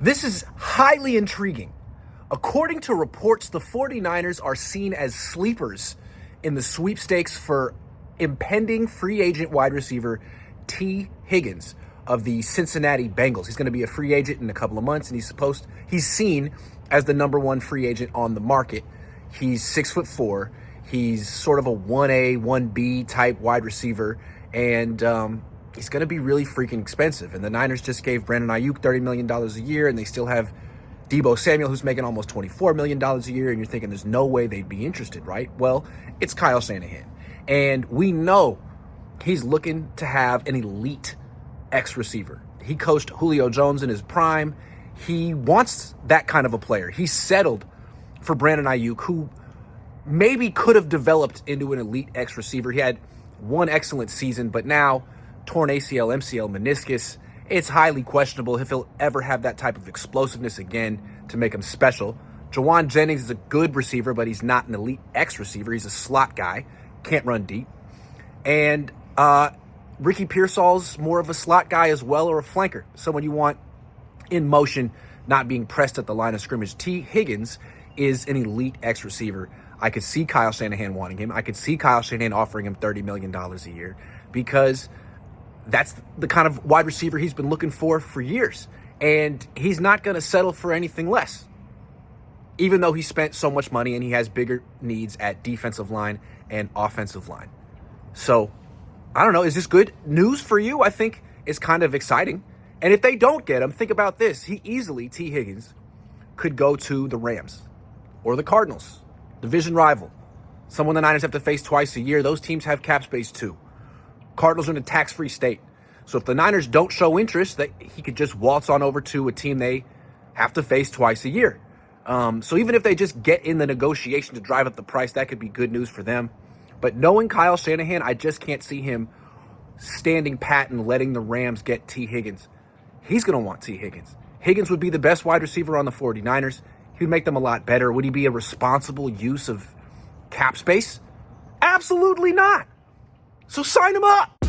This is highly intriguing. According to reports, the 49ers are seen as sleepers in the sweepstakes for impending free agent wide receiver Tee Higgins of the Cincinnati Bengals. He's going to be a free agent in a couple of months, and he's seen as the number one free agent on the market. He's 6'4". He's sort of a 1A, 1B type wide receiver, and he's going to be really freaking expensive. And the Niners just gave Brandon Ayuk $30 million a year, and they still have Deebo Samuel, who's making almost $24 million a year, and you're thinking there's no way they'd be interested, right? Well, it's Kyle Shanahan. And we know he's looking to have an elite X-receiver. He coached Julio Jones in his prime. He wants that kind of a player. He settled for Brandon Ayuk, who maybe could have developed into an elite X-receiver. He had one excellent season, but now torn ACL, MCL, meniscus. It's highly questionable if he'll ever have that type of explosiveness again to make him special. Jawan Jennings is a good receiver, but he's not an elite X receiver. He's a slot guy, can't run deep. And Ricky Pearsall's more of a slot guy as well, or a flanker, someone you want in motion, not being pressed at the line of scrimmage. Tee Higgins is an elite X receiver. I could see Kyle Shanahan wanting him. I could see Kyle Shanahan offering him $30 million a year because that's the kind of wide receiver he's been looking for years. And he's not going to settle for anything less, even though he spent so much money and he has bigger needs at defensive line and offensive line. So, I don't know. Is this good news for you? I think it's kind of exciting. And if they don't get him, think about this. Tee Higgins, could go to the Rams or the Cardinals, division rival, someone the Niners have to face twice a year. Those teams have cap space too. Cardinals are in a tax-free state. So if the Niners don't show interest, that he could just waltz on over to a team they have to face twice a year. So even if they just get in the negotiation to drive up the price, that could be good news for them. But knowing Kyle Shanahan, I just can't see him standing pat and letting the Rams get Tee Higgins. He's going to want Tee Higgins. Higgins would be the best wide receiver on the 49ers. He would make them a lot better. Would he be a responsible use of cap space? Absolutely not. So sign him up.